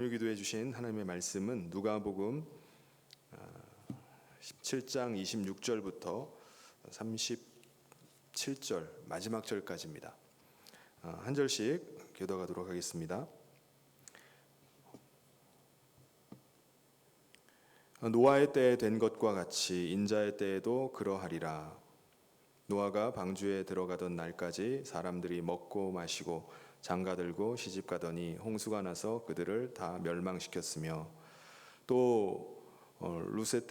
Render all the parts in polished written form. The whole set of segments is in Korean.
오늘 기도해 주신 하나님의 말씀은 누가복음 17장 26절부터 37절 마지막 절까지입니다. 한 절씩 교도하도록 하겠습니다. 노아의 때에 된 것과 같이 인자의 때에도 그러하리라. 노아가 방주에 들어가던 날까지 사람들이 먹고 마시고 장가들고 시집가더니 홍수가 나서 그들을 다 멸망시켰으며 또 롯의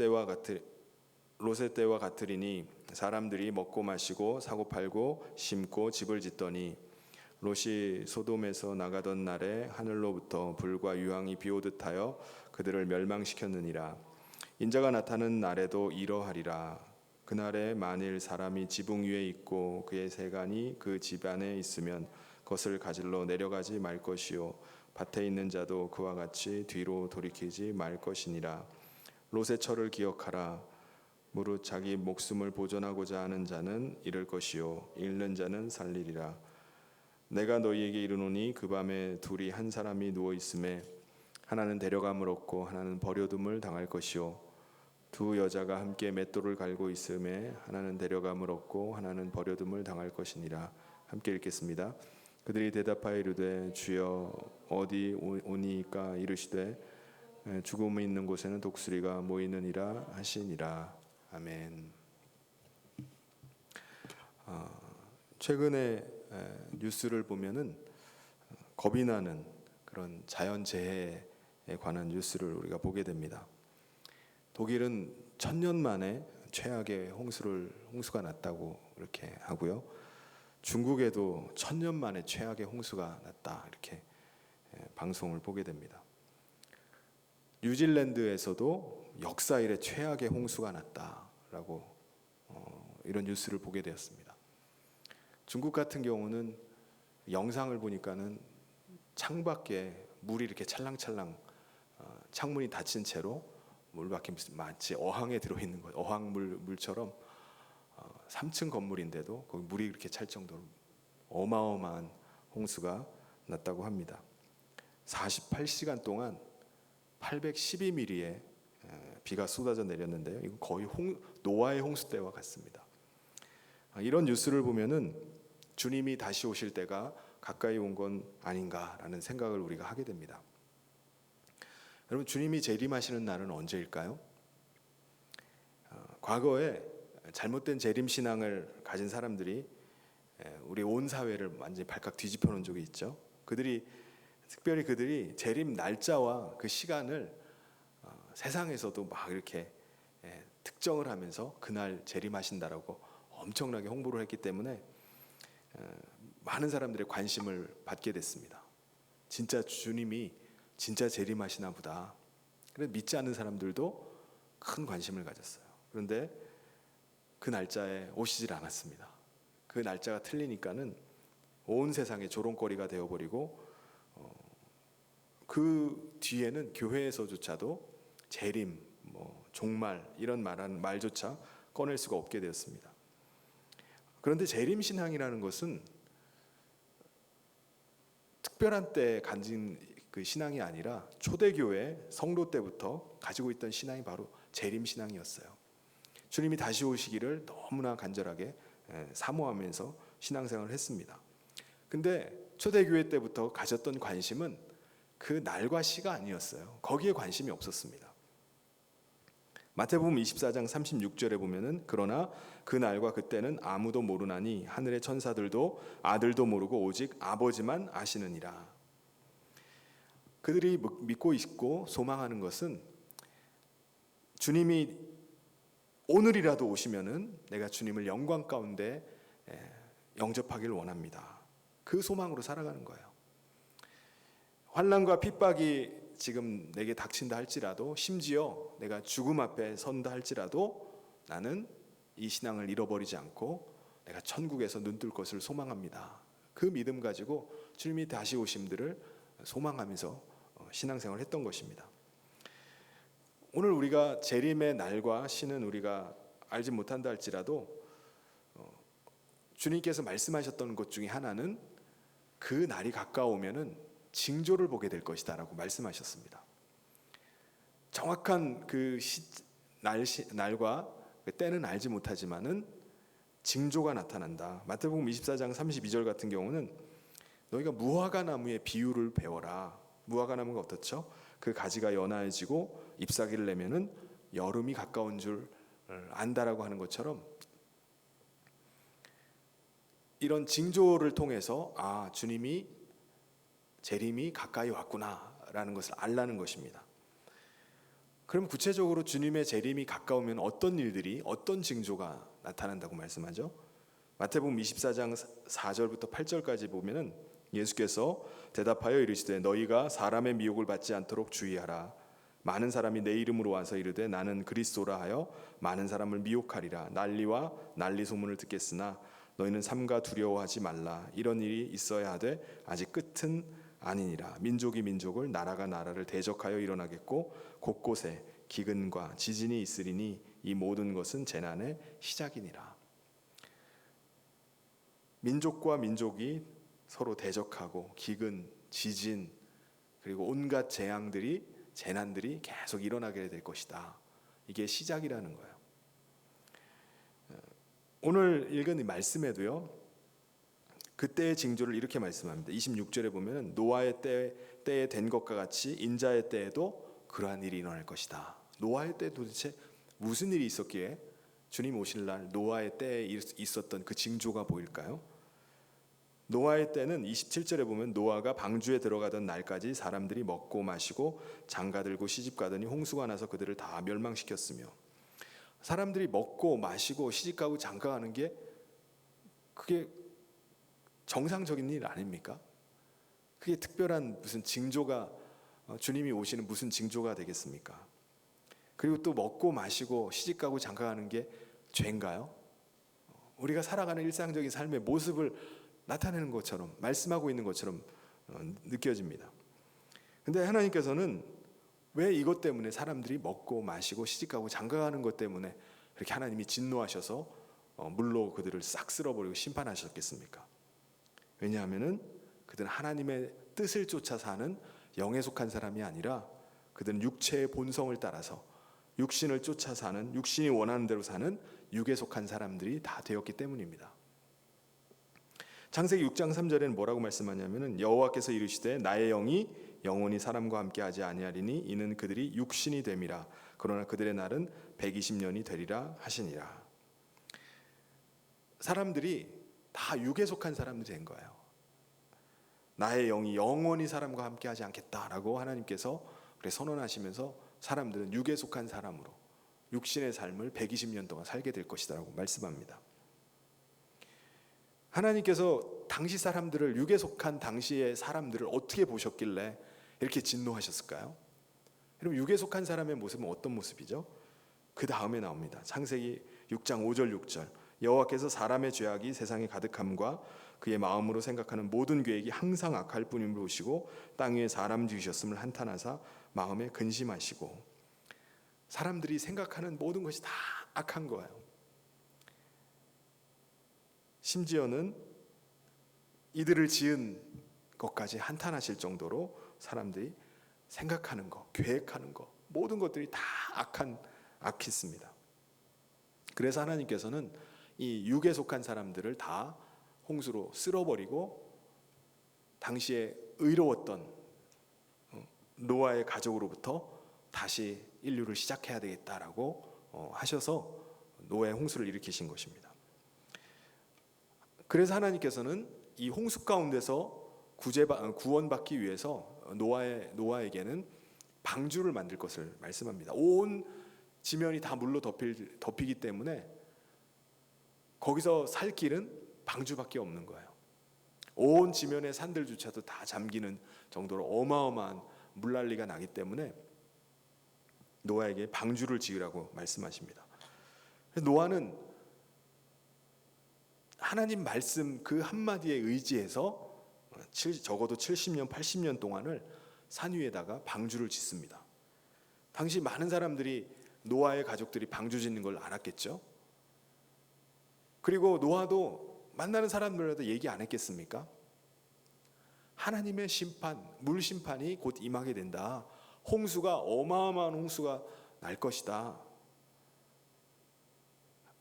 때와 같으리니 사람들이 먹고 마시고 사고 팔고 심고 집을 짓더니 롯이 소돔에서 나가던 날에 하늘로부터 불과 유황이 비오듯 하여 그들을 멸망시켰느니라. 인자가 나타나는 날에도 이러하리라. 그날에 만일 사람이 지붕 위에 있고 그의 세간이 그 집 안에 있으면 그것을 가지러 내려가지 말 것이요 밭에 있는 자도 그와 같이 뒤로 돌이키지 말 것이니라. 롯의 철을 기억하라. 무릇 자기 목숨을 보존하고자 하는 자는 잃을 것이요 잃는 자는 살리리라. 내가 너희에게 이르노니 그 밤에 둘이 한 사람이 누워 있음에 하나는 데려감을 얻고 하나는 버려둠을 당할 것이요 두 여자가 함께 맷돌을 갈고 있음에 하나는 데려감을 얻고 하나는 버려둠을 당할 것이니라. 함께 읽겠습니다. 그들이 대답하여 이르되 주여 어디 오니까 이르시되 죽음이 있는 곳에는 독수리가 모이느니라 하시니라. 아멘. 최근에 뉴스를 보면은 겁이 나는 그런 자연재해에 관한 뉴스를 우리가 보게 됩니다. 독일은 1000년 만에 최악의 홍수가 났다고 이렇게 하고요. 중국에도 1000년 만에 최악의 홍수가 났다 이렇게 방송을 보게 됩니다. 뉴질랜드에서도 역사 이래 최악의 홍수가 났다라고 이런 뉴스를 보게 되었습니다. 중국 같은 경우는 영상을 보니까는 창밖에 물이 이렇게 찰랑찰랑 창문이 닫힌 채로 물밖에 마치 어항에 들어있는 것, 어항물처럼 3층 건물인데도 거기 물이 이렇게 찰 정도로 어마어마한 홍수가 났다고 합니다. 48시간 동안 812mm의 비가 쏟아져 내렸는데요. 이건 거의 노아의 홍수 때와 같습니다. 이런 뉴스를 보면은 주님이 다시 오실 때가 가까이 온 건 아닌가라는 생각을 우리가 하게 됩니다. 여러분, 주님이 재림하시는 날은 언제일까요? 과거에 잘못된 재림 신앙을 가진 사람들이 우리 온 사회를 완전히 발칵 뒤집어 놓은 적이 있죠. 특별히 그들이 재림 날짜와 그 시간을 세상에서도 막 이렇게 특정을 하면서 그날 재림하신다라고 엄청나게 홍보를 했기 때문에 많은 사람들의 관심을 받게 됐습니다. 진짜 주님이 진짜 재림하시나 보다. 그래서 믿지 않는 사람들도 큰 관심을 가졌어요. 그런데 그 날짜에 오시질 않았습니다. 그 날짜가 틀리니까는 온 세상에 조롱거리가 되어버리고 그 뒤에는 교회에서조차도 재림, 종말 이런 말조차 꺼낼 수가 없게 되었습니다. 그런데 재림 신앙이라는 것은 특별한 때 가진 그 신앙이 아니라 초대교회 성도 때부터 가지고 있던 신앙이 바로 재림 신앙이었어요. 주님이 다시 오시기를 너무나 간절하게 사모하면서 신앙생활을 했습니다. 근데 초대교회 때부터 가졌던 관심은 그 날과 시가 아니었어요. 거기에 관심이 없었습니다. 마태복음 24장 36절에 보면은 그러나 그 날과 그때는 아무도 모르나니 하늘의 천사들도 아들도 모르고 오직 아버지만 아시느니라. 그들이 믿고 있고 소망하는 것은 주님이 오늘이라도 오시면은 내가 주님을 영광 가운데 영접하기를 원합니다. 그 소망으로 살아가는 거예요. 환난과 핍박이 지금 내게 닥친다 할지라도, 심지어 내가 죽음 앞에 선다 할지라도 나는 이 신앙을 잃어버리지 않고 내가 천국에서 눈뜰 것을 소망합니다. 그 믿음 가지고 주님이 다시 오심들을 소망하면서 신앙생활을 했던 것입니다. 오늘 우리가 재림의 날과 시는 우리가 알지 못한다 할지라도 주님께서 말씀하셨던 것 중에 하나는 그 날이 가까우면은 징조를 보게 될 것이다라고 말씀하셨습니다. 정확한 그 날과 그 때는 알지 못하지만은 징조가 나타난다. 마태복음 24장 32절 같은 경우는 너희가 무화과 나무의 비유를 배워라. 무화과 나무가 어떻죠? 그 가지가 연하해지고 잎사귀를 내면은 여름이 가까운 줄 안다라고 하는 것처럼 이런 징조를 통해서 주님이 재림이 가까이 왔구나라는 것을 알라는 것입니다. 그럼 구체적으로 주님의 재림이 가까우면 어떤 일들이, 어떤 징조가 나타난다고 말씀하죠? 마태복음 24장 4절부터 8절까지 보면은 예수께서 대답하여 이르시되 너희가 사람의 미혹을 받지 않도록 주의하라. 많은 사람이 내 이름으로 와서 이르되 나는 그리스도라 하여 많은 사람을 미혹하리라. 난리와 난리 소문을 듣겠으나 너희는 삼가 두려워하지 말라. 이런 일이 있어야 하되 아직 끝은 아니니라. 민족이 민족을, 나라가 나라를 대적하여 일어나겠고 곳곳에 기근과 지진이 있으리니 이 모든 것은 재난의 시작이니라. 민족과 민족이 서로 대적하고 기근, 지진, 그리고 온갖 재난들이 계속 일어나게 될 것이다. 이게 시작이라는 거예요. 오늘 읽은 이 말씀에도요, 그때의 징조를 이렇게 말씀합니다. 26절에 보면 노아의 때에 된 것과 같이 인자의 때에도 그러한 일이 일어날 것이다. 노아의 때 도대체 무슨 일이 있었기에 주님 오실 날 노아의 때에 있었던 그 징조가 보일까요? 노아의 때는 27절에 보면 노아가 방주에 들어가던 날까지 사람들이 먹고 마시고 장가들고 시집가더니 홍수가 나서 그들을 다 멸망시켰으며, 사람들이 먹고 마시고 시집가고 장가가는 게 그게 정상적인 일 아닙니까? 그게 특별한 무슨 징조가, 주님이 오시는 무슨 징조가 되겠습니까? 그리고 또 먹고 마시고 시집가고 장가가는 게 죄인가요? 우리가 살아가는 일상적인 삶의 모습을 나타내는 것처럼, 말씀하고 있는 것처럼 느껴집니다. 근데 하나님께서는 왜 이것 때문에 사람들이 먹고 마시고 시집가고 장가가는 것 때문에 그렇게 하나님이 진노하셔서 물로 그들을 싹 쓸어버리고 심판하셨겠습니까? 왜냐하면은 그들은 하나님의 뜻을 쫓아 사는 영에 속한 사람이 아니라 그들은 육체의 본성을 따라서 육신을 쫓아 사는, 육신이 원하는 대로 사는 육에 속한 사람들이 다 되었기 때문입니다. 창세기 6장 3절에는 뭐라고 말씀하냐면은 여호와께서 이르시되 나의 영이 영원히 사람과 함께 하지 아니하리니 이는 그들이 육신이 됨이라. 그러나 그들의 날은 120년이 되리라 하시니라. 사람들이 다 육에 속한 사람들이 된 거예요. 나의 영이 영원히 사람과 함께 하지 않겠다라고 하나님께서 그래 선언하시면서 사람들은 육에 속한 사람으로 육신의 삶을 120년 동안 살게 될 것이다라고 말씀합니다. 하나님께서 당시 사람들을, 육에 속한 당시의 사람들을 어떻게 보셨길래 이렇게 진노하셨을까요? 여러분, 육에 속한 사람의 모습은 어떤 모습이죠? 그 다음에 나옵니다. 창세기 6장 5절 6절 여호와께서 사람의 죄악이 세상에 가득함과 그의 마음으로 생각하는 모든 계획이 항상 악할 뿐임을 보시고 땅 위에 사람 지으셨음을 한탄하사 마음에 근심하시고. 사람들이 생각하는 모든 것이 다 악한 거예요. 심지어는 이들을 지은 것까지 한탄하실 정도로 사람들이 생각하는 것, 계획하는 것, 모든 것들이 다 악했습니다. 그래서 하나님께서는 이 육에 속한 사람들을 다 홍수로 쓸어버리고 당시에 의로웠던 노아의 가족으로부터 다시 인류를 시작해야 되겠다라고 하셔서 노아의 홍수를 일으키신 것입니다. 그래서 하나님께서는 이 홍수 가운데서 구원받기 위해서 노아에게는 방주를 만들 것을 말씀합니다. 온 지면이 다 물로 덮이기 때문에 거기서 살 길은 방주밖에 없는 거예요. 온 지면의 산들조차도 다 잠기는 정도로 어마어마한 물난리가 나기 때문에 노아에게 방주를 지으라고 말씀하십니다. 노아는 하나님 말씀 그 한마디에 의지해서 적어도 70년, 80년 동안을 산 위에다가 방주를 짓습니다. 당시 많은 사람들이 노아의 가족들이 방주 짓는 걸 알았겠죠. 그리고 노아도 만나는 사람들한테 얘기 안 했겠습니까? 하나님의 심판, 물 심판이 곧 임하게 된다. 홍수가, 어마어마한 홍수가 날 것이다.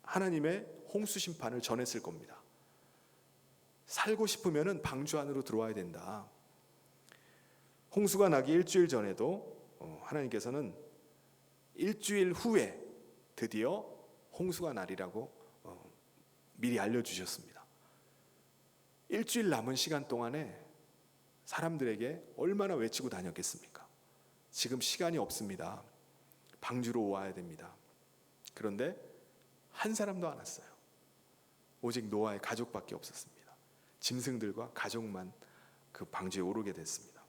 하나님의 홍수 심판을 전했을 겁니다. 살고 싶으면 방주 안으로 들어와야 된다. 홍수가 나기 일주일 전에도 하나님께서는 일주일 후에 드디어 홍수가 나리라고 미리 알려주셨습니다. 일주일 남은 시간 동안에 사람들에게 얼마나 외치고 다녔겠습니까? 지금 시간이 없습니다. 방주로 와야 됩니다. 그런데 한 사람도 안 왔어요. 오직 노아의 가족밖에 없었습니다. 짐승들과 가족만 그 방주에 오르게 됐습니다.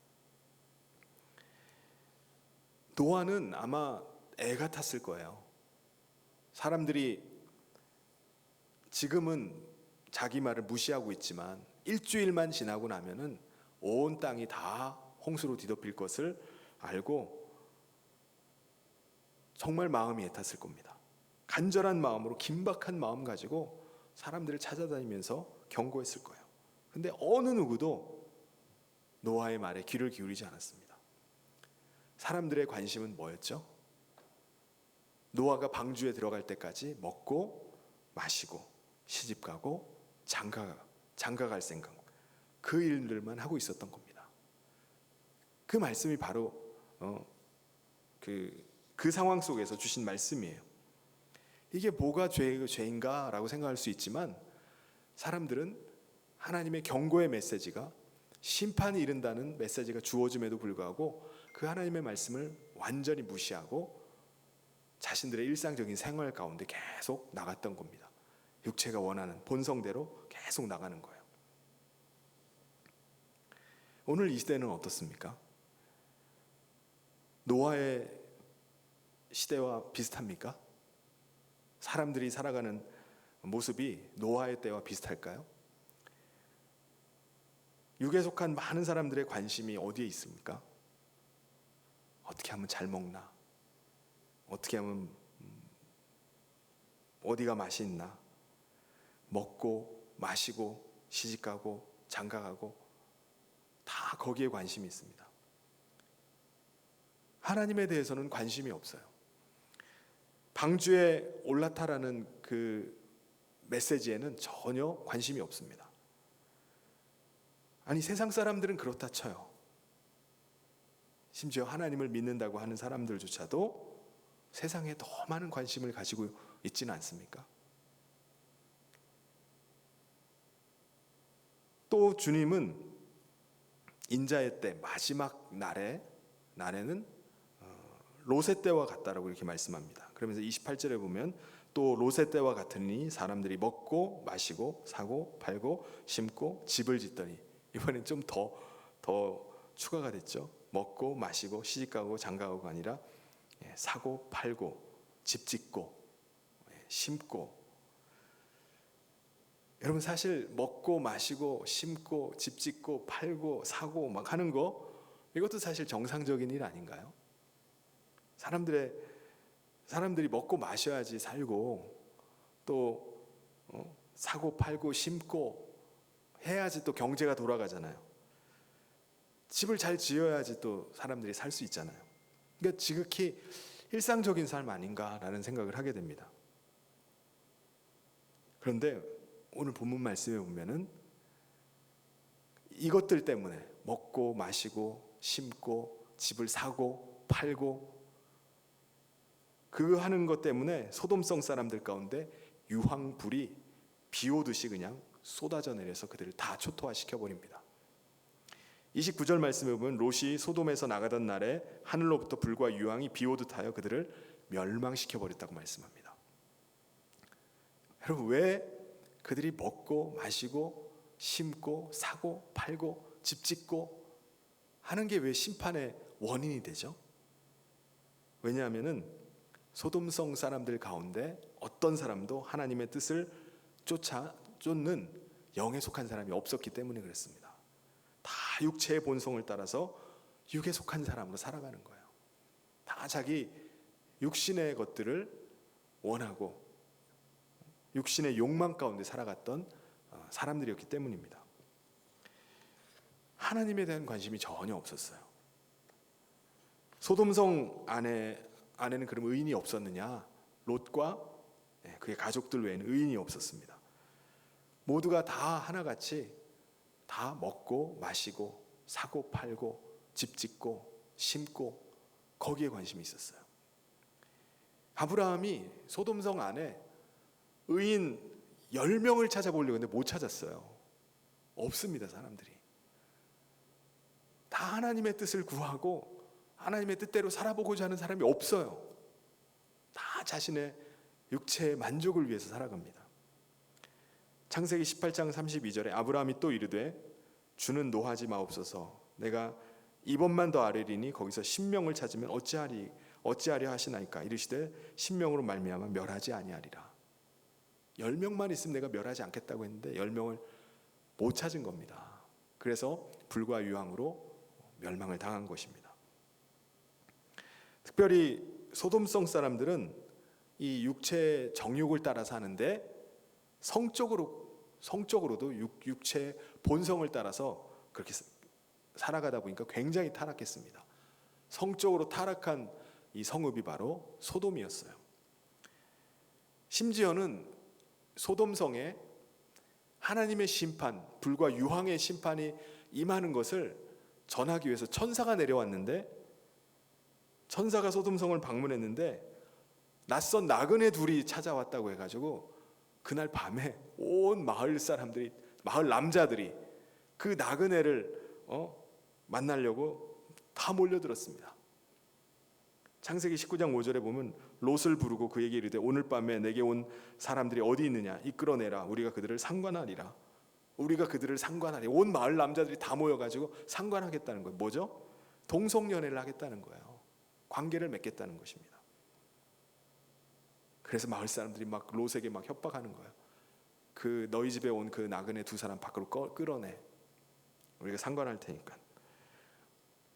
노아는 아마 애가 탔을 거예요. 사람들이 지금은 자기 말을 무시하고 있지만 일주일만 지나고 나면은 온 땅이 다 홍수로 뒤덮일 것을 알고 정말 마음이 애탔을 겁니다. 간절한 마음으로, 긴박한 마음 가지고 사람들을 찾아다니면서 경고했을 거예요. 그런데 어느 누구도 노아의 말에 귀를 기울이지 않았습니다. 사람들의 관심은 뭐였죠? 노아가 방주에 들어갈 때까지 먹고 마시고 시집가고 장가갈 생각, 그 일들만 하고 있었던 겁니다. 그 말씀이 바로 그 상황 속에서 주신 말씀이에요. 이게 뭐가 죄인가 라고 생각할 수 있지만 사람들은 하나님의 경고의 메시지가, 심판이 이른다는 메시지가 주어짐에도 불구하고 그 하나님의 말씀을 완전히 무시하고 자신들의 일상적인 생활 가운데 계속 나갔던 겁니다. 육체가 원하는 본성대로 계속 나가는 거예요. 오늘 이 시대는 어떻습니까? 노아의 시대와 비슷합니까? 사람들이 살아가는 모습이 노아의 때와 비슷할까요? 육에 속한 많은 사람들의 관심이 어디에 있습니까? 어떻게 하면 잘 먹나? 어떻게 하면 어디가 맛이 있나? 먹고 마시고 시집가고 장가가고 다 거기에 관심이 있습니다. 하나님에 대해서는 관심이 없어요. 방주에 올라타라는 그 메시지에는 전혀 관심이 없습니다. 아니, 세상 사람들은 그렇다 쳐요. 심지어 하나님을 믿는다고 하는 사람들조차도 세상에 더 많은 관심을 가지고 있지는 않습니까? 또 주님은 인자의 때, 마지막 날에는 롯의 때와 같다라고 이렇게 말씀합니다. 그러면서 28절에 보면 또 롯의 때와 같으니 사람들이 먹고 마시고 사고 팔고 심고 집을 짓더니, 이번엔 좀 더 추가가 됐죠. 먹고 마시고 시집가고 장가가고가 아니라 사고 팔고 집 짓고 심고. 여러분, 사실 먹고 마시고 심고 집 짓고 팔고 사고 막 하는 거, 이것도 사실 정상적인 일 아닌가요? 사람들이 먹고 마셔야지 살고, 또 사고 팔고 심고 해야지 또 경제가 돌아가잖아요. 집을 잘 지어야지 또 사람들이 살 수 있잖아요. 그러니까 지극히 일상적인 삶 아닌가라는 생각을 하게 됩니다. 그런데 오늘 본문 말씀에 보면은 이것들 때문에 먹고 마시고 심고 집을 사고 팔고 그 하는 것 때문에 소돔성 사람들 가운데 유황불이 비 오듯이 그냥 쏟아져 내려서 그들을 다 초토화시켜 버립니다. 29절 말씀에 보면 롯이 소돔에서 나가던 날에 하늘로부터 불과 유황이 비 오듯 하여 그들을 멸망시켜 버렸다고 말씀합니다. 여러분, 왜 그들이 먹고 마시고 심고 사고 팔고 집 짓고 하는 게 왜 심판의 원인이 되죠? 왜냐하면은 소돔성 사람들 가운데 어떤 사람도 하나님의 뜻을 쫓는 영에 속한 사람이 없었기 때문에 그랬습니다. 다 육체의 본성을 따라서 육에 속한 사람으로 살아가는 거예요. 다 자기 육신의 것들을 원하고 육신의 욕망 가운데 살아갔던 사람들이었기 때문입니다. 하나님에 대한 관심이 전혀 없었어요. 소돔성 안에는 그럼 의인이 없었느냐? 롯과 그의 가족들 외에는 의인이 없었습니다. 모두가 다 하나같이 다 먹고 마시고 사고 팔고 집 짓고 심고 거기에 관심이 있었어요. 아브라함이 소돔성 안에 의인 10명을 찾아보려고 했는데 못 찾았어요. 없습니다. 사람들이 다 하나님의 뜻을 구하고 하나님의 뜻대로 살아보고자 하는 사람이 없어요. 다 자신의 육체의 만족을 위해서 살아갑니다. 창세기 18장 32절에 아브라함이 또 이르되 주는 노하지 마옵소서 내가 이번만 더 아뢰리니 거기서 10명을 찾으면 어찌하려 하시나이까 이르시되 10명으로 말미암아 멸하지 아니하리라. 10명만 있으면 내가 멸하지 않겠다고 했는데 10명을 못 찾은 겁니다. 그래서 불과 유황으로 멸망을 당한 것입니다. 특별히 소돔성 사람들은 이 육체의 정욕을 따라 사는데 성적으로도 육체의 본성을 따라서 그렇게 살아가다 보니까 굉장히 타락했습니다. 성적으로 타락한 이 성읍이 바로 소돔이었어요. 심지어는 소돔성에 하나님의 심판, 불과 유황의 심판이 임하는 것을 전하기 위해서 천사가 내려왔는데 천사가 소돔성을 방문했는데 낯선 나그네 둘이 찾아왔다고 해가지고 그날 밤에 온 마을 사람들이, 마을 남자들이 그 나그네를 만나려고 다 몰려들었습니다. 창세기 19장 5절에 보면 롯을 부르고 그에게 이르되 오늘 밤에 내게 온 사람들이 어디 있느냐 이끌어내라 우리가 그들을 상관하리라. 온 마을 남자들이 다 모여가지고 상관하겠다는 거예요. 뭐죠? 동성연애를 하겠다는 거예요. 관계를 맺겠다는 것입니다. 그래서 마을 사람들이 막 롯에게 막 협박하는 거예요. 그 너희 집에 온 그 나그네 두 사람 밖으로 끌어내. 우리가 상관할 테니까.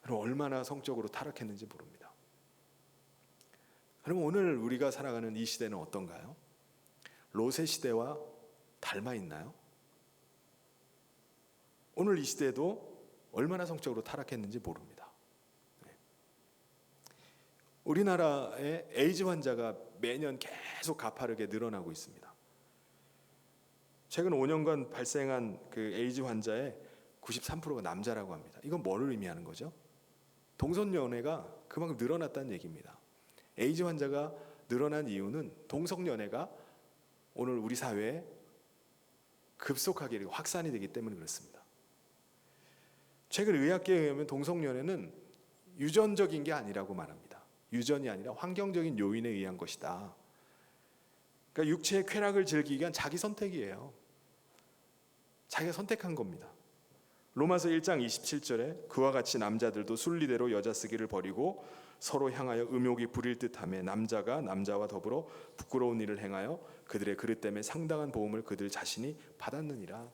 그럼 얼마나 성적으로 타락했는지 모릅니다. 그럼 오늘 우리가 살아가는 이 시대는 어떤가요? 롯의 시대와 닮아 있나요? 오늘 이 시대도 얼마나 성적으로 타락했는지 모릅니다. 우리나라의 에이즈 환자가 매년 계속 가파르게 늘어나고 있습니다. 최근 5년간 발생한 그 에이즈 환자의 93%가 남자라고 합니다. 이건 뭐를 의미하는 거죠? 동성연애가 그만큼 늘어났다는 얘기입니다. 에이즈 환자가 늘어난 이유는 동성연애가 오늘 우리 사회에 급속하게 확산이 되기 때문에 그렇습니다. 최근 의학계에 의하면 동성연애는 유전적인 게 아니라고 말합니다. 유전이 아니라 환경적인 요인에 의한 것이다. 그러니까 육체의 쾌락을 즐기기 위한 자기 선택이에요. 자기가 선택한 겁니다. 로마서 1장 27절에 그와 같이 남자들도 순리대로 여자 쓰기를 버리고 서로 향하여 음욕이 부릴 듯하며 남자가 남자와 더불어 부끄러운 일을 행하여 그들의 그릇 때문에 상당한 보응을 그들 자신이 받았느니라.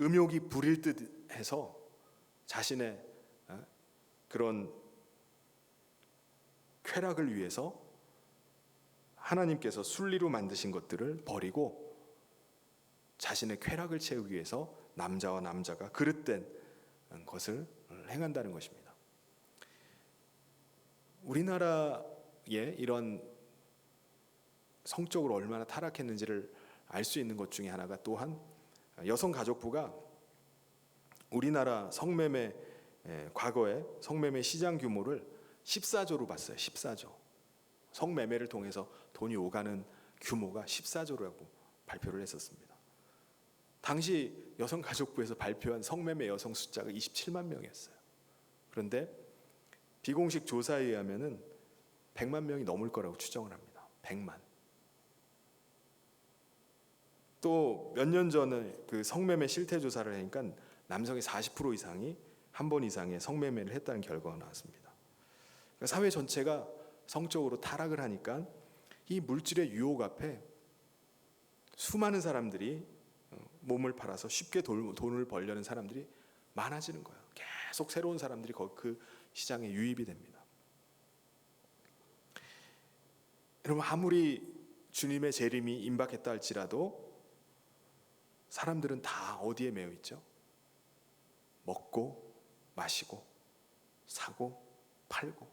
음욕이 부릴 듯 해서 자신의 그런 쾌락을 위해서 하나님께서 순리로 만드신 것들을 버리고 자신의 쾌락을 채우기 위해서 남자와 남자가 그릇된 것을 행한다는 것입니다. 우리나라의 이런 성적으로 얼마나 타락했는지를 알 수 있는 것 중에 하나가 또한 여성가족부가 우리나라 성매매 과거에 성매매 시장 규모를 14조로 봤어요. 14조. 성매매를 통해서 돈이 오가는 규모가 14조라고 발표를 했었습니다. 당시 여성가족부에서 발표한 성매매 여성 숫자가 27만 명이었어요. 그런데 비공식 조사에 의하면은 100만 명이 넘을 거라고 추정을 합니다. 100만. 또 몇 년 전에 그 성매매 실태 조사를 하니까 남성의 40% 이상이 한 번 이상의 성매매를 했다는 결과가 나왔습니다. 그러니까 사회 전체가 성적으로 타락을 하니까 이 물질의 유혹 앞에 수많은 사람들이 몸을 팔아서 쉽게 돈을 벌려는 사람들이 많아지는 거예요. 계속 새로운 사람들이 그 시장에 유입이 됩니다. 여러분 아무리 주님의 재림이 임박했다 할지라도 사람들은 다 어디에 매여 있죠? 먹고 마시고 사고 팔고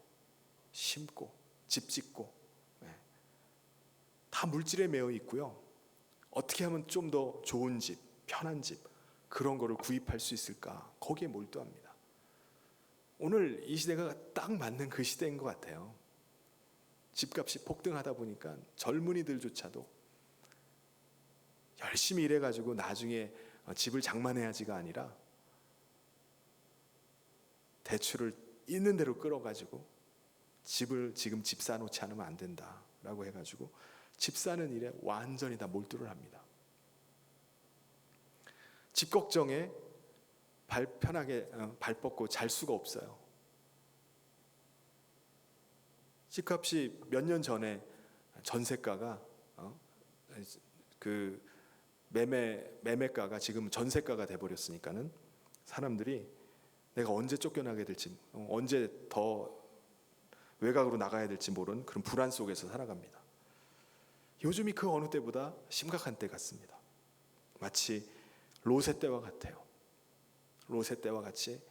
심고 집 짓고, 다 물질에 매여 있고요. 어떻게 하면 좀 더 좋은 집, 편한 집, 그런 거를 구입할 수 있을까? 거기에 몰두합니다. 오늘 이 시대가 딱 맞는 그 시대인 것 같아요. 집값이 폭등하다 보니까 젊은이들조차도 열심히 일해가지고 나중에 집을 장만해야지가 아니라 대출을 있는 대로 끌어가지고 집을 지금 집 사놓지 않으면 안 된다라고 해가지고 집 사는 일에 완전히 다 몰두를 합니다. 집 걱정에 발 편하게 발 뻗고 잘 수가 없어요. 집값이 몇 년 전에 전세가가 그 매매가가 지금 전세가가 돼버렸으니까는 사람들이 내가 언제 쫓겨나게 될지, 언제 더 외곽으로 나가야 될지 모르는 그런 불안 속에서 살아갑니다. 요즘이 그 어느 때보다 심각한 때 같습니다. 마치 롯의 때와 같아요. 롯의 때와 같이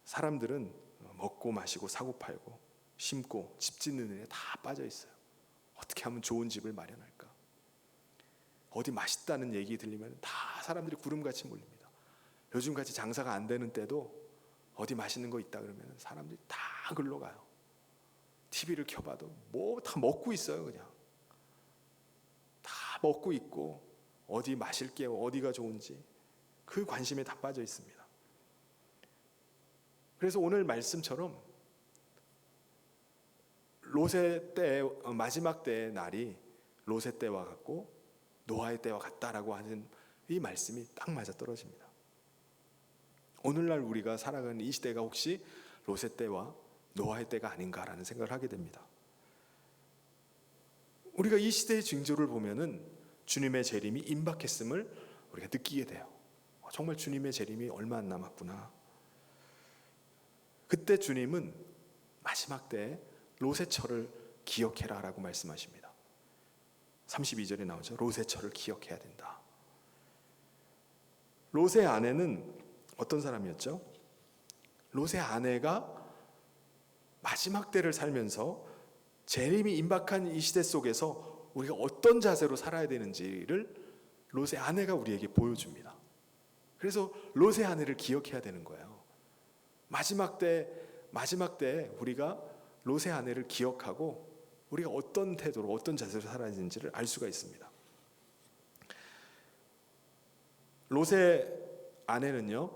사람들은 먹고 마시고 사고 팔고 심고 집 짓는 일에 다 빠져 있어요. 어떻게 하면 좋은 집을 마련할까? 어디 맛있다는 얘기 들리면 다 사람들이 구름같이 몰립니다. 요즘같이 장사가 안 되는 때도 어디 맛있는 거 있다 그러면 사람들이 다 글로 가요. TV를 켜봐도 뭐 다 먹고 있어요. 그냥 다 먹고 있고 어디 마실 게 어디가 좋은지 그 관심에 다 빠져 있습니다. 그래서 오늘 말씀처럼 롯의 때, 마지막 때의 날이 롯의 때와 같고 노아의 때와 같다라고 하는 이 말씀이 딱 맞아떨어집니다. 오늘날 우리가 살아가는 이 시대가 혹시 롯의 때와 노아의 때가 아닌가라는 생각을 하게 됩니다. 우리가 이 시대의 징조를 보면은 주님의 재림이 임박했음을 우리가 느끼게 돼요. 정말 주님의 재림이 얼마 안 남았구나. 그때 주님은 마지막 때에 롯의 철을 기억해라 라고 말씀하십니다. 32절에 나오죠. 롯의 철을 기억해야 된다. 롯의 아내는 어떤 사람이었죠? 롯의 아내가 마지막 때를 살면서 재림이 임박한 이 시대 속에서 우리가 어떤 자세로 살아야 되는지를 롯의 아내가 우리에게 보여줍니다. 그래서 롯의 아내를 기억해야 되는 거예요. 마지막 때 우리가 롯의 아내를 기억하고 우리가 어떤 태도로 어떤 자세로 살아야 되는지를 알 수가 있습니다. 롯의 아내는요,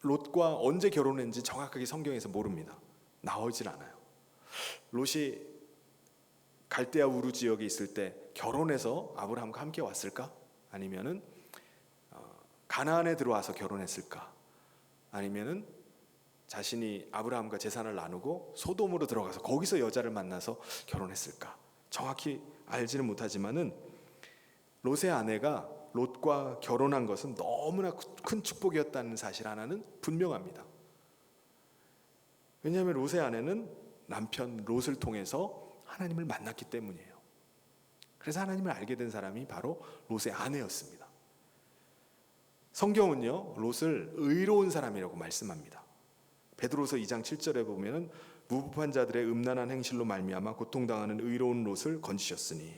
롯과 언제 결혼했는지 정확하게 성경에서 모릅니다. 나오질 않아요. 롯이 갈대아 우루 지역에 있을 때 결혼해서 아브라함과 함께 왔을까? 아니면은 가나안에 들어와서 결혼했을까? 아니면은 자신이 아브라함과 재산을 나누고 소돔으로 들어가서 거기서 여자를 만나서 결혼했을까? 정확히 알지는 못하지만은 롯의 아내가 롯과 결혼한 것은 너무나 큰 축복이었다는 사실 하나는 분명합니다. 왜냐하면 롯의 아내는 남편 롯을 통해서 하나님을 만났기 때문이에요. 그래서 하나님을 알게 된 사람이 바로 롯의 아내였습니다. 성경은요, 롯을 의로운 사람이라고 말씀합니다. 베드로서 2장 7절에 보면은 무법한 자들의 음란한 행실로 말미암아 고통당하는 의로운 롯을 건지셨으니,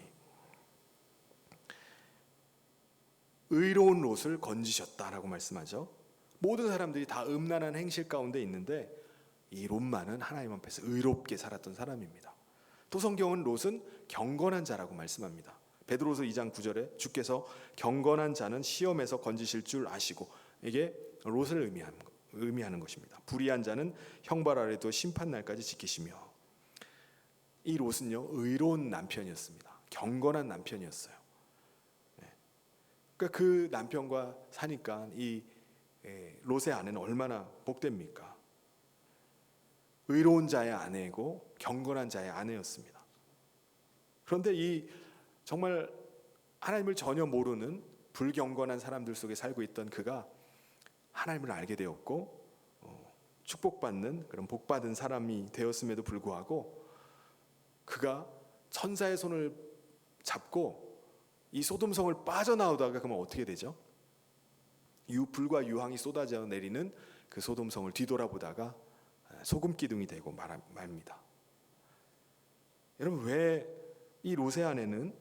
의로운 롯을 건지셨다라고 말씀하죠. 모든 사람들이 다 음란한 행실 가운데 있는데 이 롯만은 하나님 앞에서 의롭게 살았던 사람입니다. 또 성경은 롯은 경건한 자라고 말씀합니다. 베드로서 2장 9절에 주께서 경건한 자는 시험에서 건지실 줄 아시고, 이게 롯을 의미하는 것입니다. 불의한 자는 형벌 아래도 심판 날까지 지키시며, 이 롯은요, 의로운 남편이었습니다. 경건한 남편이었어요. 그러니까 그 남편과 사니까 이 롯의 아내는 얼마나 복됩니까? 의로운 자의 아내이고 경건한 자의 아내였습니다. 그런데 이 정말 하나님을 전혀 모르는 불경건한 사람들 속에 살고 있던 그가 하나님을 알게 되었고 축복받는 그런 복받은 사람이 되었음에도 불구하고 그가 천사의 손을 잡고 이 소돔성을 빠져나오다가 그러면 어떻게 되죠? 불과 유황이 쏟아져 내리는 그 소돔성을 뒤돌아보다가 소금 기둥이 되고 말입니다. 여러분, 왜 이 롯의 아내는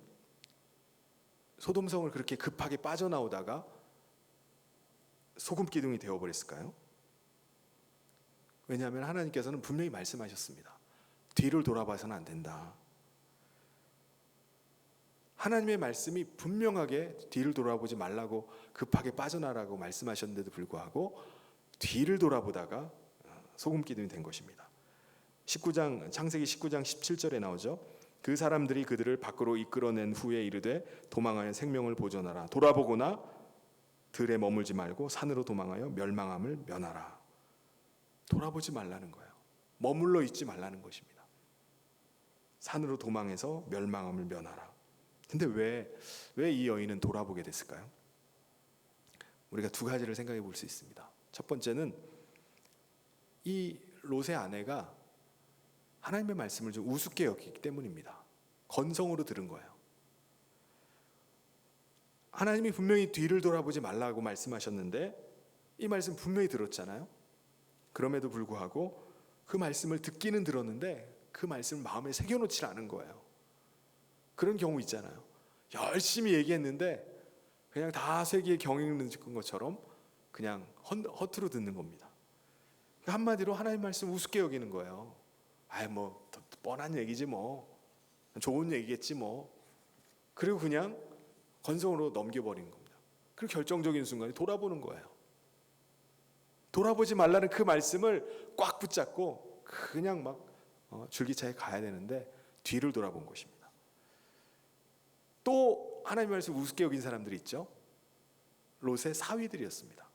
소돔성을 그렇게 급하게 빠져나오다가 소금 기둥이 되어버렸을까요? 왜냐하면 하나님께서는 분명히 말씀하셨습니다. 뒤를 돌아봐서는 안 된다. 하나님의 말씀이 분명하게 뒤를 돌아보지 말라고 급하게 빠져나라고 말씀하셨는데도 불구하고 뒤를 돌아보다가 소금 기둥이 된 것입니다. 창세기 19장 17절에 나오죠. 그 사람들이 그들을 밖으로 이끌어낸 후에 이르되 도망하여 생명을 보존하라. 돌아보거나 들에 머물지 말고 산으로 도망하여 멸망함을 면하라. 돌아보지 말라는 거예요. 머물러 있지 말라는 것입니다. 산으로 도망해서 멸망함을 면하라. 근데 왜 이 여인은 돌아보게 됐을까요? 우리가 두 가지를 생각해 볼 수 있습니다. 첫 번째는 이 롯의 아내가 하나님의 말씀을 좀 우습게 여기기 때문입니다. 건성으로 들은 거예요. 하나님이 분명히 뒤를 돌아보지 말라고 말씀하셨는데 이 말씀 분명히 들었잖아요. 그럼에도 불구하고 그 말씀을 듣기는 들었는데 그 말씀을 마음에 새겨놓지 않은 거예요. 그런 경우 있잖아요. 열심히 얘기했는데 그냥 다 세기에 경읽는 것처럼 그냥 허투루 듣는 겁니다. 한마디로 하나님 말씀 우습게 여기는 거예요. 뭐 뻔한 얘기지 뭐, 좋은 얘기겠지 뭐. 그리고 그냥 건성으로 넘겨버린 겁니다. 그리고 결정적인 순간에 돌아보는 거예요. 돌아보지 말라는 그 말씀을 꽉 붙잡고 그냥 막 줄기차게 가야 되는데 뒤를 돌아본 것입니다. 또 하나님의 말씀 우습게 여긴 사람들이 있죠. 롯의 사위들이었습니다.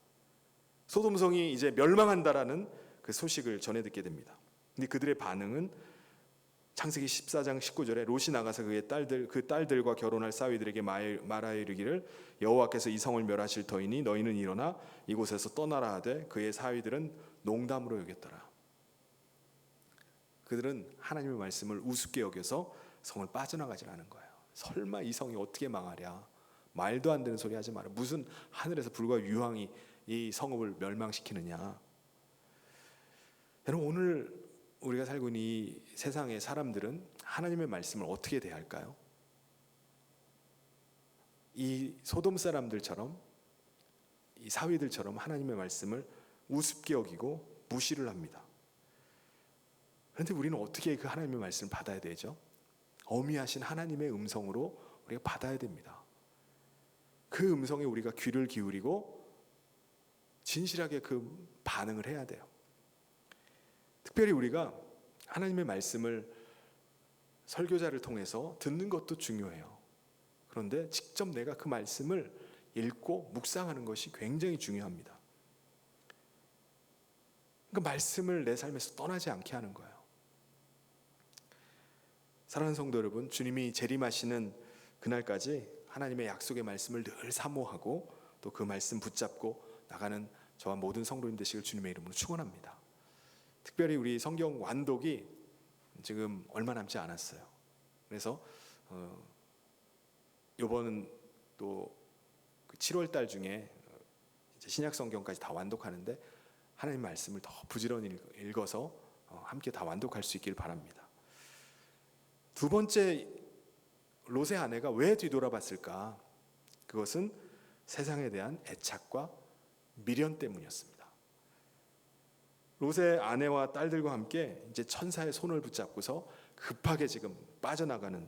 소돔성이 이제 멸망한다라는 그 소식을 전해 듣게 됩니다. 근데 그들의 반응은 창세기 14장 19절에 롯이 나가서 그 딸들과 결혼할 사위들에게 말하여 이르기를 여호와께서 이 성을 멸하실 터이니 너희는 일어나 이곳에서 떠나라 하되 그의 사위들은 농담으로 여겼더라. 그들은 하나님의 말씀을 우습게 여겨서 성을 빠져나가지 않은 거예요. 설마 이 성이 어떻게 망하랴, 말도 안 되는 소리 하지 마라. 무슨 하늘에서 불과 유황이 이 성읍을 멸망시키느냐. 여러분, 오늘 우리가 살고 있는 이 세상의 사람들은 하나님의 말씀을 어떻게 대할까요? 이 소돔 사람들처럼, 이 사위들처럼 하나님의 말씀을 우습게 여기고 무시를 합니다. 그런데 우리는 어떻게 그 하나님의 말씀을 받아야 되죠? 어미하신 하나님의 음성으로 우리가 받아야 됩니다. 그 음성에 우리가 귀를 기울이고 진실하게 그 반응을 해야 돼요. 특별히 우리가 하나님의 말씀을 설교자를 통해서 듣는 것도 중요해요. 그런데 직접 내가 그 말씀을 읽고 묵상하는 것이 굉장히 중요합니다. 그 말씀을 내 삶에서 떠나지 않게 하는 거예요. 사랑하는 성도 여러분, 주님이 재림하시는 그날까지 하나님의 약속의 말씀을 늘 사모하고 또 그 말씀 붙잡고 나가는 저와 모든 성도님 되시길 주님의 이름으로 축원합니다. 특별히 우리 성경 완독이 지금 얼마 남지 않았어요. 그래서 이번 또 7월 달 중에 이제 신약 성경까지 다 완독하는데 하나님 말씀을 더 부지런히 읽어서 함께 다 완독할 수 있기를 바랍니다. 두 번째, 롯의 아내가 왜 뒤돌아봤을까? 그것은 세상에 대한 애착과 미련 때문이었습니다. 롯의 아내와 딸들과 함께 이제 천사의 손을 붙잡고서 급하게 지금 빠져나가는,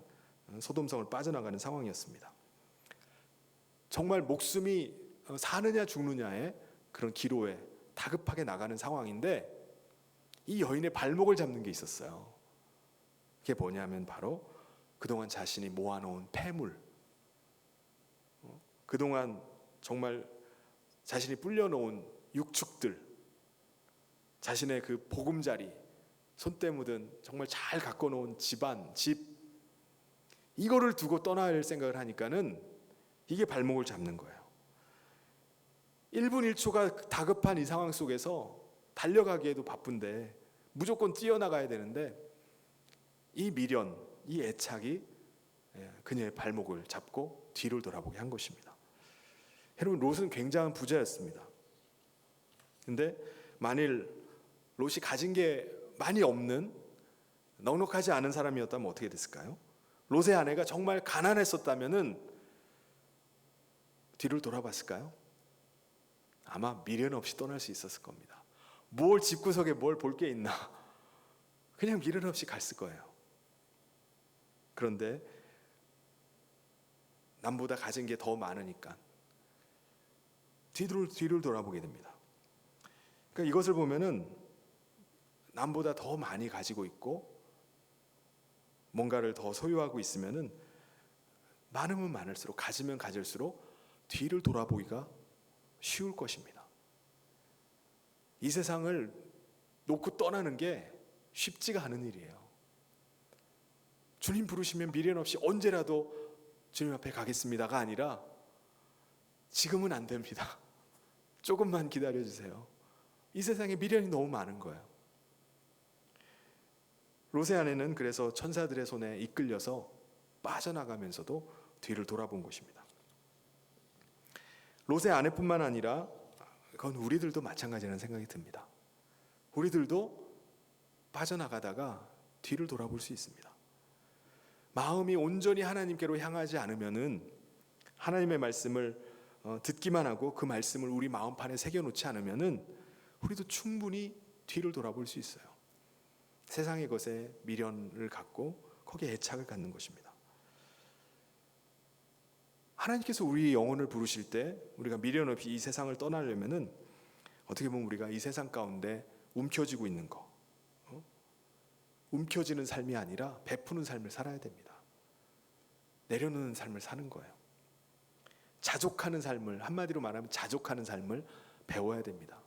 소돔성을 빠져나가는 상황이었습니다. 정말 목숨이 사느냐 죽느냐의 그런 기로에 다급하게 나가는 상황인데 이 여인의 발목을 잡는 게 있었어요. 그게 뭐냐면 바로 그동안 자신이 모아놓은 폐물, 그동안 정말 자신이 불려놓은 육축들, 자신의 그 보금자리, 손때 묻은 정말 잘 가꿔놓은 집안, 집, 이거를 두고 떠날 생각을 하니까는 이게 발목을 잡는 거예요. 1분 1초가 다급한 이 상황 속에서 달려가기에도 바쁜데 무조건 뛰어나가야 되는데 이 미련, 이 애착이 그녀의 발목을 잡고 뒤를 돌아보게 한 것입니다. 여러분, 롯은 굉장한 부자였습니다. 근데 만일 롯이 가진 게 많이 없는 넉넉하지 않은 사람이었다면 어떻게 됐을까요? 롯의 아내가 정말 가난했었다면은 뒤를 돌아봤을까요? 아마 미련 없이 떠날 수 있었을 겁니다. 뭘 집구석에 뭘 볼 게 있나? 그냥 미련 없이 갔을 거예요. 그런데 남보다 가진 게 더 많으니까 뒤를 돌아보게 됩니다. 그러니까 이것을 보면은 남보다 더 많이 가지고 있고 뭔가를 더 소유하고 있으면은 많으면 많을수록, 가지면 가질수록 뒤를 돌아보기가 쉬울 것입니다. 이 세상을 놓고 떠나는 게 쉽지가 않은 일이에요. 주님 부르시면 미련 없이 언제라도 주님 앞에 가겠습니다가 아니라 지금은 안 됩니다. 조금만 기다려주세요. 이 세상에 미련이 너무 많은 거예요. 롯의 아내는 그래서 천사들의 손에 이끌려서 빠져나가면서도 뒤를 돌아본 것입니다. 롯의 아내뿐만 아니라 그건 우리들도 마찬가지라는 생각이 듭니다. 우리들도 빠져나가다가 뒤를 돌아볼 수 있습니다. 마음이 온전히 하나님께로 향하지 않으면은 하나님의 말씀을 듣기만 하고 그 말씀을 우리 마음판에 새겨놓지 않으면은 우리도 충분히 뒤를 돌아볼 수 있어요. 세상의 것에 미련을 갖고 거기에 애착을 갖는 것입니다. 하나님께서 우리 영혼을 부르실 때 우리가 미련 없이 이 세상을 떠나려면은 어떻게 보면 우리가 이 세상 가운데 움켜쥐고 있는 거, 움켜쥐는 삶이 아니라 베푸는 삶을 살아야 됩니다. 내려놓는 삶을 사는 거예요. 자족하는 삶을, 한마디로 말하면 자족하는 삶을 배워야 됩니다.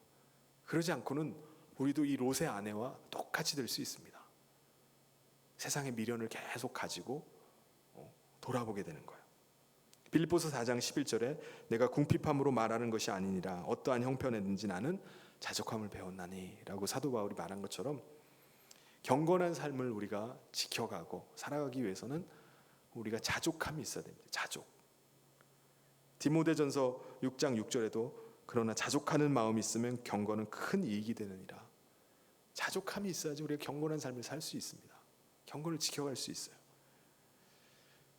그러지 않고는 우리도 이 롯의 아내와 똑같이 될 수 있습니다. 세상의 미련을 계속 가지고 돌아보게 되는 거예요. 빌립보서 4장 11절에 내가 궁핍함으로 말하는 것이 아니니라 어떠한 형편에든지 나는 자족함을 배웠나니 라고 사도 바울이 말한 것처럼 경건한 삶을 우리가 지켜가고 살아가기 위해서는 우리가 자족함이 있어야 됩니다. 자족. 디모데전서 6장 6절에도 그러나 자족하는 마음이 있으면 경건은 큰 이익이 되느니라. 자족함이 있어야지 우리가 경건한 삶을 살 수 있습니다. 경건을 지켜갈 수 있어요.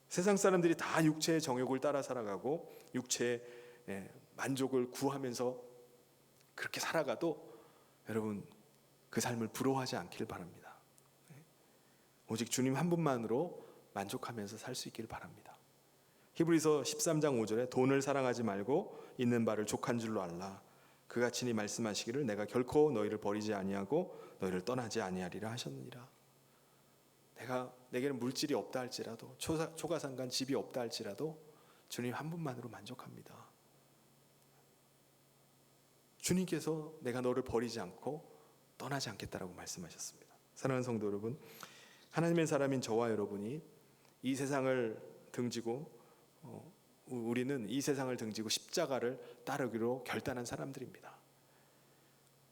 세상 사람들이 다 육체의 정욕을 따라 살아가고 육체의 만족을 구하면서 그렇게 살아가도 여러분 그 삶을 부러워하지 않길 바랍니다. 오직 주님 한 분만으로 만족하면서 살 수 있기를 바랍니다. 히브리서 13장 5절에 돈을 사랑하지 말고 있는 바를 족한 줄로 알라. 그가 친히 말씀하시기를 내가 결코 너희를 버리지 아니하고 너희를 떠나지 아니하리라 하셨느니라. 내게는 물질이 없다 할지라도 초가상간 집이 없다 할지라도 주님 한 분만으로 만족합니다. 주님께서 내가 너를 버리지 않고 떠나지 않겠다라고 말씀하셨습니다. 사랑하는 성도 여러분, 하나님의 사람인 저와 여러분이 이 세상을 등지고 우리는 이 세상을 등지고 십자가를 따르기로 결단한 사람들입니다.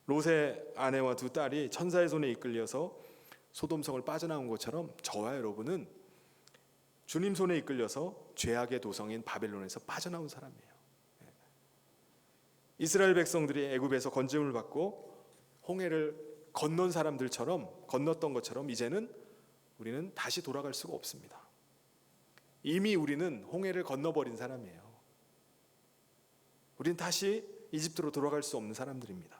롯의 아내와 두 딸이 천사의 손에 이끌려서 소돔성을 빠져나온 것처럼 저와 여러분은 주님 손에 이끌려서 죄악의 도성인 바벨론에서 빠져나온 사람이에요. 이스라엘 백성들이 애굽에서 건짐을 받고 홍해를 건넜던 것처럼 이제는 우리는 다시 돌아갈 수가 없습니다. 이미 우리는 홍해를 건너버린 사람이에요. 우리는 다시 이집트로 돌아갈 수 없는 사람들입니다.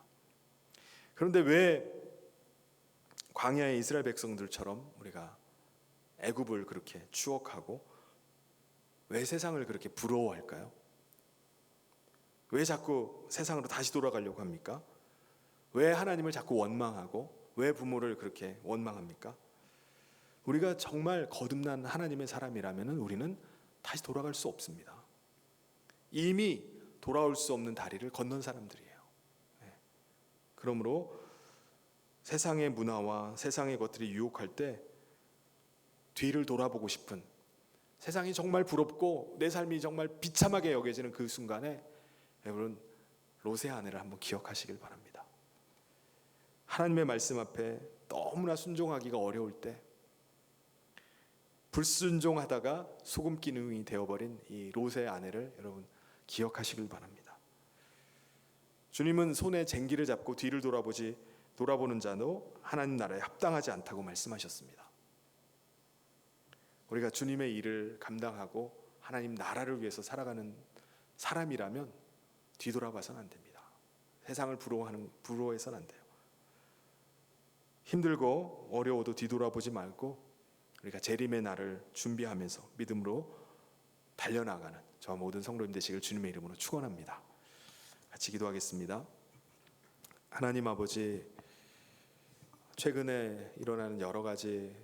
그런데 왜 광야의 이스라엘 백성들처럼 우리가 애굽을 그렇게 추억하고 왜 세상을 그렇게 부러워할까요? 왜 자꾸 세상으로 다시 돌아가려고 합니까? 왜 하나님을 자꾸 원망하고 왜 부모를 그렇게 원망합니까? 우리가 정말 거듭난 하나님의 사람이라면 우리는 다시 돌아갈 수 없습니다. 이미 돌아올 수 없는 다리를 건넌 사람들이에요. 그러므로 세상의 문화와 세상의 것들이 유혹할 때 뒤를 돌아보고 싶은, 세상이 정말 부럽고 내 삶이 정말 비참하게 여겨지는 그 순간에 여러분 롯의 아내를 한번 기억하시길 바랍니다. 하나님의 말씀 앞에 너무나 순종하기가 어려울 때 불순종하다가 소금 기둥이 되어버린 이 롯의 아내를 여러분 기억하시길 바랍니다. 주님은 손에 쟁기를 잡고 뒤를 돌아보는 자도 하나님 나라에 합당하지 않다고 말씀하셨습니다. 우리가 주님의 일을 감당하고 하나님 나라를 위해서 살아가는 사람이라면 뒤돌아봐서는 안 됩니다. 세상을 부러워해서는 안 돼요. 힘들고 어려워도 뒤돌아보지 말고 우리가 재림의 날을 준비하면서 믿음으로 달려나가는 저 모든 성도님 되시길 주님의 이름으로 축원합니다. 같이 기도하겠습니다. 하나님 아버지, 최근에 일어나는 여러 가지